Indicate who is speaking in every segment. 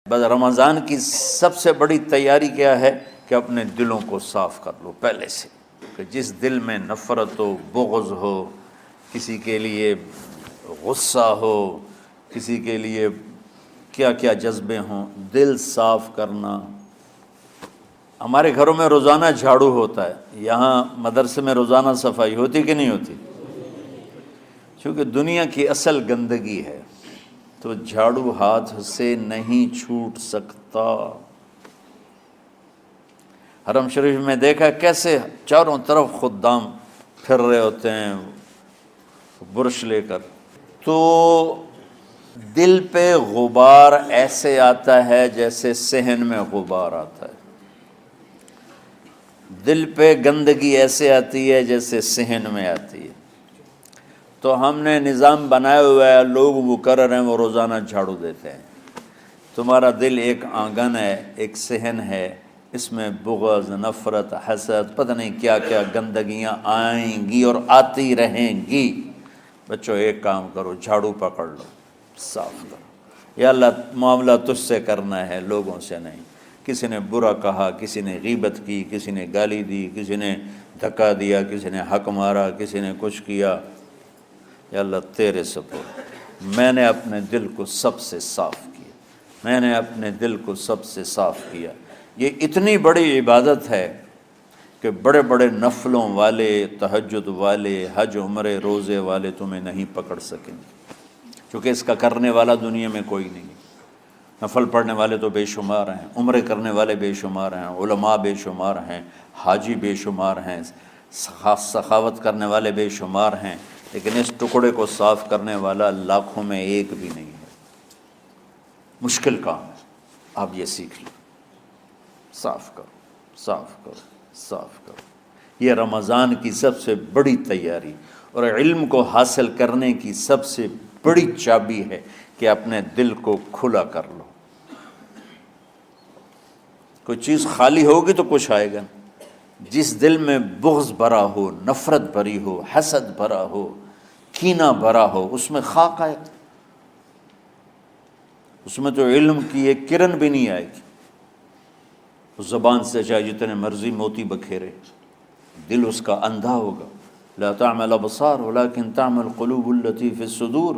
Speaker 1: بس رمضان کی سب سے بڑی تیاری کیا ہے کہ اپنے دلوں کو صاف کر لو پہلے سے، کہ جس دل میں نفرت ہو، بغض ہو، کسی کے لیے غصہ ہو، کسی کے لیے کیا کیا جذبے ہوں، دل صاف کرنا۔ ہمارے گھروں میں روزانہ جھاڑو ہوتا ہے، یہاں مدرسے میں روزانہ صفائی ہوتی کہ نہیں ہوتی؟ چونکہ دنیا کی اصل گندگی ہے تو جھاڑو ہاتھ سے نہیں چھوٹ سکتا۔ حرم شریف میں دیکھا کیسے چاروں طرف خدام پھر رہے ہوتے ہیں برش لے کر، تو دل پہ غبار ایسے آتا ہے جیسے صحن میں غبار آتا ہے، دل پہ گندگی ایسے آتی ہے جیسے صحن میں آتی ہے۔ تو ہم نے نظام بنایا ہوا ہے، لوگ وہ کر رہے ہیں، وہ روزانہ جھاڑو دیتے ہیں۔ تمہارا دل ایک آنگن ہے، ایک صحن ہے، اس میں بغض، نفرت، حسد، پتہ نہیں کیا کیا گندگیاں آئیں گی اور آتی رہیں گی۔ بچوں ایک کام کرو، جھاڑو پکڑ لو، صاف کرو۔ یا اللہ معاملہ تجھ سے کرنا ہے، لوگوں سے نہیں۔ کسی نے برا کہا، کسی نے غیبت کی، کسی نے گالی دی، کسی نے دھکا دیا، کسی نے حق مارا، کسی نے کچھ کیا، یا اللہ تیرے سپرد میں نے اپنے دل کو سب سے صاف کیا، میں نے اپنے دل کو سب سے صاف کیا۔ یہ اتنی بڑی عبادت ہے کہ بڑے بڑے نفلوں والے، تہجد والے، حج عمرے روزے والے تمہیں نہیں پکڑ سکیں گے، کیونکہ اس کا کرنے والا دنیا میں کوئی نہیں۔ نفل پڑھنے والے تو بے شمار ہیں، عمرے کرنے والے بے شمار ہیں، علماء بے شمار ہیں، حاجی بے شمار ہیں، سخاوت کرنے والے بے شمار ہیں، لیکن اس ٹکڑے کو صاف کرنے والا لاکھوں میں ایک بھی نہیں ہے۔ مشکل کام ہے، آپ یہ سیکھ لیں، صاف کرو، صاف کرو، صاف کرو۔ یہ رمضان کی سب سے بڑی تیاری اور علم کو حاصل کرنے کی سب سے بڑی چابی ہے کہ اپنے دل کو کھلا کر لو۔ کوئی چیز خالی ہوگی تو کچھ آئے گا۔ جس دل میں بغض بھرا ہو، نفرت بھری ہو، حسد بھرا ہو، کینہ بھرا ہو، اس میں خاک آئے، اس میں تو علم کی ایک کرن بھی نہیں آئے گی۔ اس زبان سے چاہے جتنے مرضی موتی بکھیرے، دل اس کا اندھا ہوگا۔ لا تعمى الابصار ولكن تعمى القلوب التي في الصدور۔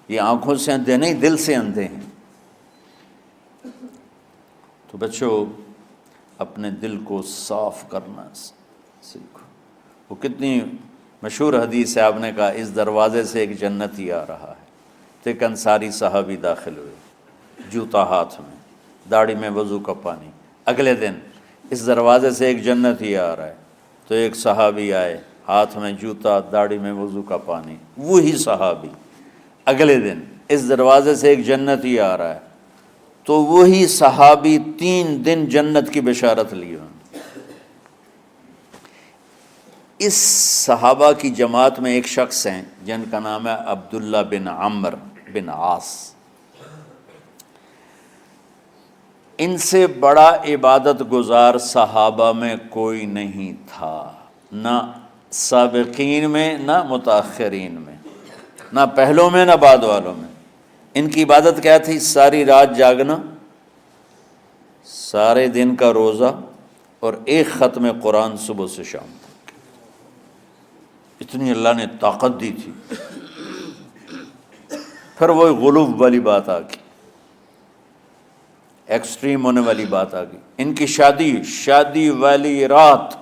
Speaker 1: یہ آنکھوں سے اندھے نہیں، دل سے اندھے ہیں۔ تو بچوں اپنے دل کو صاف کرنا سیکھو۔ وہ کتنی مشہور حدیث ہے، آپ نے کہا اس دروازے سے ایک جنتی آ رہا ہے، تو ایک انصاری صحابی داخل ہوئے، جوتا ہاتھ میں، داڑھی میں وضو کا پانی۔ اگلے دن اس دروازے سے ایک جنتی آ رہا ہے، تو ایک صحابی آئے، ہاتھ میں جوتا، داڑھی میں وضو کا پانی، وہی صحابی۔ اگلے دن اس دروازے سے ایک جنتی آ رہا ہے، تو وہی صحابی 3 دن جنت کی بشارت لی انہوں نے۔ اس صحابہ کی جماعت میں ایک شخص ہیں جن کا نام ہے عبداللہ بن عمرو بن عاص۔ ان سے بڑا عبادت گزار صحابہ میں کوئی نہیں تھا، نہ سابقین میں نہ متاخرین میں، نہ پہلوں میں نہ بعد والوں میں۔ ان کی عبادت کیا تھی؟ ساری رات جاگنا، سارے دن کا روزہ، اور ایک ختم قرآن صبح سے شام تک۔ اتنی اللہ نے طاقت دی تھی۔ پھر وہ غلوب والی بات آ گئی، ایکسٹریم ہونے والی بات آ گئی۔ ان کی شادی والی رات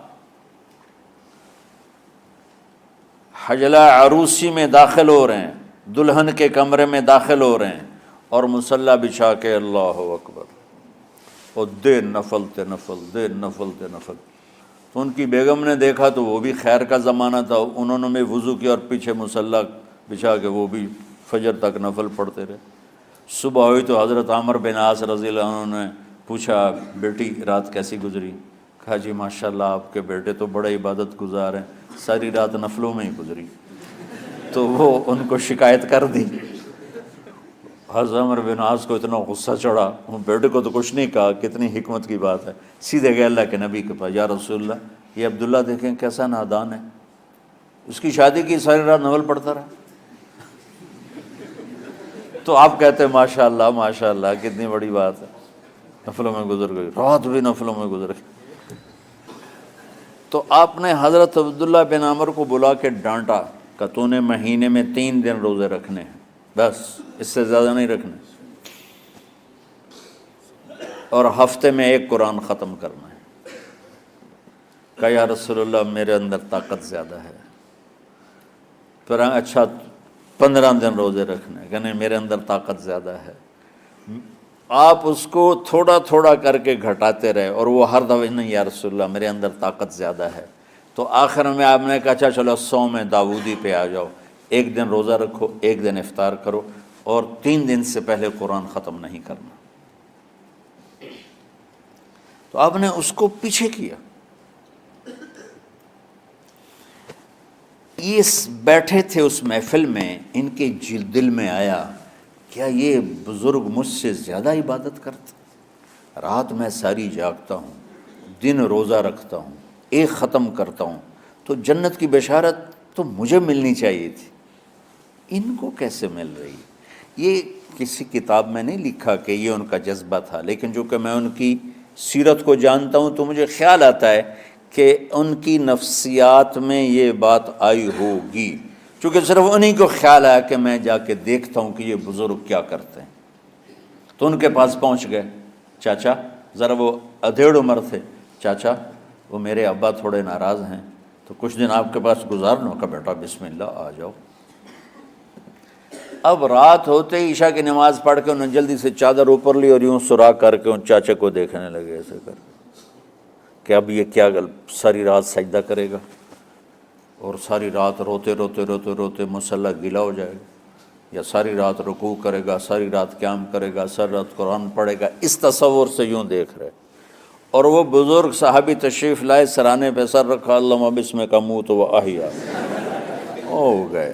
Speaker 1: حجلہ عروسی میں داخل ہو رہے ہیں، دلہن کے کمرے میں داخل ہو رہے ہیں، اور مصلی بچھا کے اللہ اکبر، اور دیر نفل تے نفل، دیر نفل تے نفل۔ تو ان کی بیگم نے دیکھا تو وہ بھی خیر کا زمانہ تھا، انہوں نے بھی وضو کیا اور پیچھے مصلی بچھا کے وہ بھی فجر تک نفل پڑھتے رہے۔ صبح ہوئی تو حضرت عمرو بن عاص رضی اللہ عنہ نے پوچھا، بیٹی رات کیسی گزری؟ کہا جی ماشاءاللہ آپ کے بیٹے تو بڑے عبادت گزار ہیں، ساری رات نفلوں میں ہی گزری۔ تو وہ ان کو شکایت کر دی۔ حضرت عمرو بن عاص کو اتنا غصہ چڑھا، بیٹے کو تو کچھ نہیں کہا، کتنی حکمت کی بات ہے، سیدھے گئے اللہ کے نبی کے پاس، یا رسول اللہ یہ عبداللہ دیکھیں کیسا نادان ہے، اس کی شادی کی ساری رات نفل پڑھتا رہا۔ تو آپ کہتے ہیں ماشاءاللہ ماشاءاللہ کتنی بڑی بات ہے۔ نفلوں میں گزر گئی، رات بھی نفلوں میں گزر گئی۔ تو آپ نے حضرت عبداللہ بن عمر کو بلا کے ڈانٹا کہ تو نے مہینے میں 3 دن روزے رکھنے ہیں، بس اس سے زیادہ نہیں رکھنے، اور ہفتے میں 1 قرآن ختم کرنا ہے۔ کہا یا رسول اللہ میرے اندر طاقت زیادہ ہے۔ پھر اچھا 15 دن روزے رکھنے، کہ نہیں میرے اندر طاقت زیادہ ہے۔ آپ اس کو تھوڑا تھوڑا کر کے گھٹاتے رہے، اور وہ ہر دفعہ نہیں یا رسول اللہ میرے اندر طاقت زیادہ ہے۔ تو آخر میں آپ نے کہا اچھا چلو صوم داؤدی پہ آ جاؤ، 1 دن روزہ رکھو، 1 دن افطار کرو، اور 3 دن سے پہلے قرآن ختم نہیں کرنا۔ تو آپ نے اس کو پیچھے کیا۔ یہ بیٹھے تھے اس محفل میں، ان کے دل میں آیا کیا یہ بزرگ مجھ سے زیادہ عبادت کرتا؟ رات میں ساری جاگتا ہوں، دن روزہ رکھتا ہوں، 1 ختم کرتا ہوں، تو جنت کی بشارت تو مجھے ملنی چاہیے تھی، ان کو کیسے مل رہی؟ یہ کسی کتاب میں نہیں لکھا کہ یہ ان کا جذبہ تھا، لیکن جو کہ میں ان کی سیرت کو جانتا ہوں تو مجھے خیال آتا ہے کہ ان کی نفسیات میں یہ بات آئی ہوگی، چونکہ صرف انہی کو خیال آیا کہ میں جا کے دیکھتا ہوں کہ یہ بزرگ کیا کرتے ہیں۔ تو ان کے پاس پہنچ گئے، چاچا، ذرا وہ ادھیڑ عمر تھے، چاچا وہ میرے ابا تھوڑے ناراض ہیں، تو کچھ دن آپ کے پاس گزارنا کا، بیٹا بسم اللہ آ جاؤ۔ اب رات ہوتے ہی عشاء کی نماز پڑھ کے انہوں نے جلدی سے چادر اوپر لی اور یوں سراغ کر کے ان چاچے کو دیکھنے لگے ایسے کر کہ اب یہ کیا ساری رات سجدہ کرے گا، اور ساری رات روتے روتے روتے روتے مصلی گیلا ہو جائے گا، یا ساری رات رکوع کرے گا، ساری رات قیام کرے گا، ساری رات قرآن پڑھے گا، اس تصور سے یوں دیکھ رہے۔ اور وہ بزرگ صحابی تشریف لائے، سرانے پہ سر رکھا، اللہم بسمک اموت و احیا، ہو گئے۔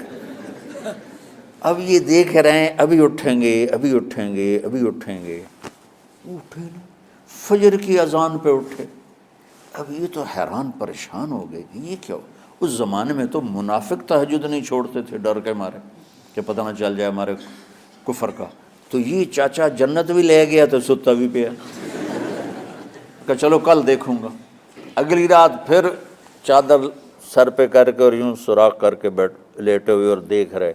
Speaker 1: اب یہ دیکھ رہے ہیں ابھی اٹھیں گے، ابھی اٹھیں گے، ابھی اٹھیں گے، اٹھے نا، فجر کی اذان پہ اٹھے۔ اب یہ تو حیران پریشان ہو گئے کہ یہ کیا ہو؟ اس زمانے میں تو منافق تہجد نہیں چھوڑتے تھے ڈر کے مارے کہ پتہ نہ چل جائے ہمارے کفر کا۔ تو یہ چاچا جنت بھی لے گیا تو ستا بھی پیا کہ چلو کل دیکھوں گا۔ اگلی رات پھر چادر سر پہ کر کے اور یوں سوراخ کر کے لیٹے ہوئے اور دیکھ رہے۔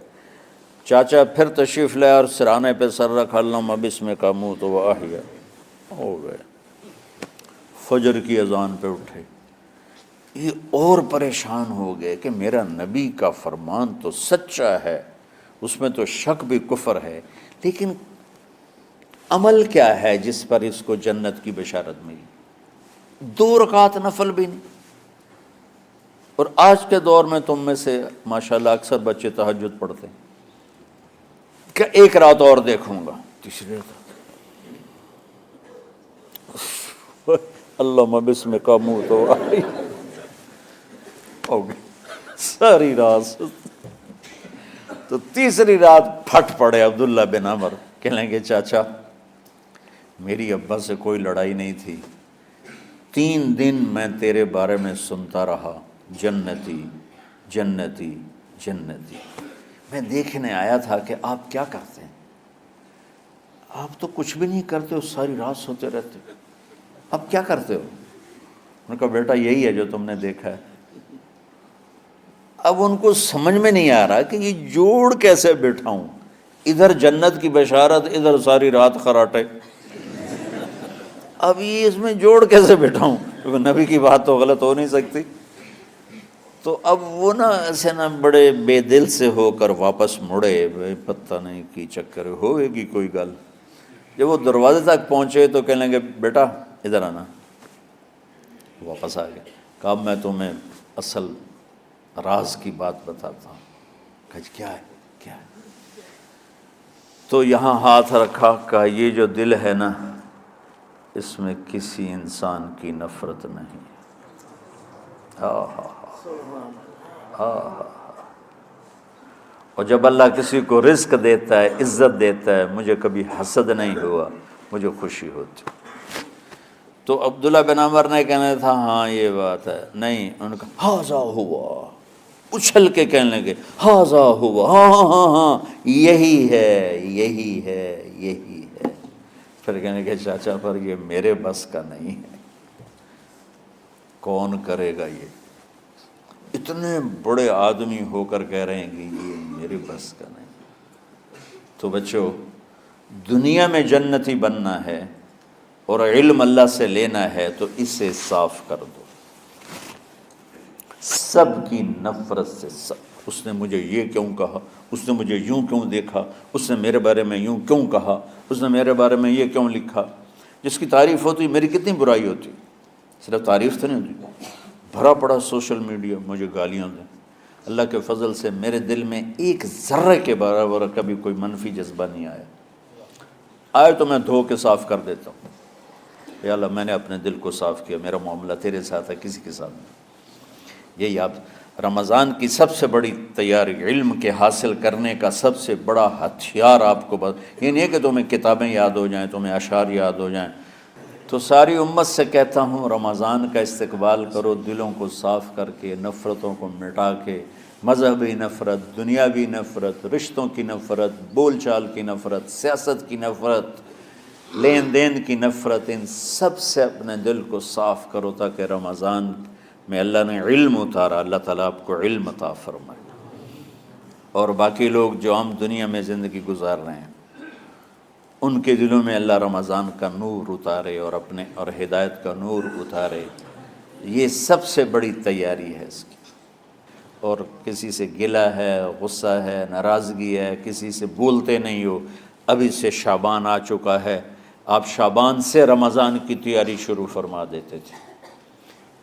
Speaker 1: چاچا پھر تشریف لائے اور سرانے پہ سر رکھا، اللہم بسمک اموت و احیا، ہو گئے۔ فجر کی اذان پہ اٹھے، یہ اور پریشان ہو گئے کہ میرا نبی کا فرمان تو سچا ہے، اس میں تو شک بھی کفر ہے، لیکن عمل کیا ہے جس پر اس کو جنت کی بشارت ملی؟ 2 رکعت نفل بھی نہیں۔ اور آج کے دور میں تم میں سے ماشاءاللہ اکثر بچے تہجد پڑھتے ہیں کہ 1 رات اور دیکھوں گا، تیسری رات اللہم بسمک اموت و احیا، ہو گئی ساری رات۔ تو تیسری رات پھٹ پڑے عبداللہ بن عمر، کہنے لگے چاچا میری ابا سے کوئی لڑائی نہیں تھی، 3 دن میں تیرے بارے میں سنتا رہا، جنتی جنتی جنتی۔ میں دیکھنے آیا تھا کہ آپ کیا کرتے ہیں، آپ تو کچھ بھی نہیں کرتے ہو، ساری رات سوتے رہتے ہو، اب کیا کرتے ہو؟ انہوں نے کہا بیٹا یہی ہے جو تم نے دیکھا ہے۔ اب ان کو سمجھ میں نہیں آ رہا کہ یہ جوڑ کیسے بٹھاؤں، ادھر جنت کی بشارت، ادھر ساری رات خراٹے، اب یہ اس میں جوڑ کیسے بٹھاؤں، کیونکہ نبی کی بات تو غلط ہو نہیں سکتی۔ تو اب وہ نا ایسے نا بڑے بے دل سے ہو کر واپس مڑے، پتہ نہیں کی چکر ہوئے گی کوئی گل۔ جب وہ دروازے تک پہنچے تو کہنے لگے بیٹا ادھر آنا، واپس آ گئے۔ کہا اب میں تمہیں اصل راز کی بات بتاتا ہوں۔ کہا کیا ہے کیا ہے؟ تو یہاں ہاتھ رکھا، کہا یہ جو دل ہے نا اس میں کسی انسان کی نفرت نہیں۔ اور جب اللہ کسی کو رزق دیتا ہے، عزت دیتا ہے، مجھے کبھی حسد نہیں ہوا، مجھے خوشی ہوتی۔ تو عبداللہ بن عمر نے کہنا تھا ہاں یہ بات ہے، نہیں، انہوں نے کہا ہاذا ہوا، اچھل کے کہنے لگے ہاذا ہوا، ہاں ہاں ہاں ہاں یہی ہے یہی ہے یہی ہے۔ پھر کہنے کہ چاچا پر یہ میرے بس کا نہیں ہے، کون کرے گا یہ؟ اتنے بڑے آدمی ہو کر کہہ رہے ہیں کہ یہ میرے بس کا نہیں۔ تو بچوں، دنیا میں جنتی بننا ہے اور علم اللہ سے لینا ہے تو اسے صاف کر دو، سب کی نفرت سے۔ اس نے مجھے یہ کیوں کہا، اس نے مجھے یوں کیوں دیکھا، اس نے میرے بارے میں یوں کیوں کہا، اس نے میرے بارے میں یہ کیوں لکھا۔ جس کی تعریف ہوتی میری کتنی برائی ہوتی، صرف تعریف تو نہیں ہوتی، بھرا پڑا سوشل میڈیا مجھے گالیاں دیں۔ اللہ کے فضل سے میرے دل میں ایک ذرے کے برابر کبھی کوئی منفی جذبہ نہیں آیا، آئے تو میں دھو کے صاف کر دیتا ہوں، یا اللہ میں نے اپنے دل کو صاف کیا، میرا معاملہ تیرے ساتھ ہے، کسی کے ساتھ نہیں۔ یہی آپ رمضان کی سب سے بڑی تیاری، علم کے حاصل کرنے کا سب سے بڑا ہتھیار آپ کو یہ نہیں ہے کہ تمہیں کتابیں یاد ہو جائیں، تمہیں اشعار یاد ہو جائیں۔ تو ساری امت سے کہتا ہوں رمضان کا استقبال کرو، دلوں کو صاف کر کے، نفرتوں کو مٹا کے، مذہبی نفرت، دنیاوی نفرت، رشتوں کی نفرت، بول چال کی نفرت، سیاست کی نفرت، لین دین کی نفرت، ان سب سے اپنے دل کو صاف کرو تاکہ رمضان میں اللہ نے علم اتارا، اللہ تعالیٰ آپ کو علم عطا فرمائے، اور باقی لوگ جو عام دنیا میں زندگی گزار رہے ہیں ان کے دلوں میں اللہ رمضان کا نور اتارے اور ہدایت کا نور اتارے۔ یہ سب سے بڑی تیاری ہے اس کی۔ اور کسی سے گلہ ہے، غصہ ہے، ناراضگی ہے، کسی سے بولتے نہیں ہو، ابھی سے شعبان آ چکا ہے، آپ شعبان سے رمضان کی تیاری شروع فرما دیتے تھے،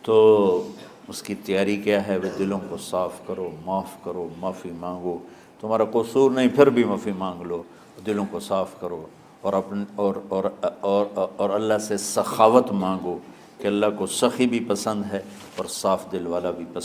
Speaker 1: تو اس کی تیاری کیا ہے؟ وہ دلوں کو صاف کرو، معاف کرو، معافی مانگو، تمہارا قصور نہیں پھر بھی معافی مانگ لو، دلوں کو صاف کرو، اور اللہ سے سخاوت مانگو کہ اللہ کو سخی بھی پسند ہے اور صاف دل والا بھی پسند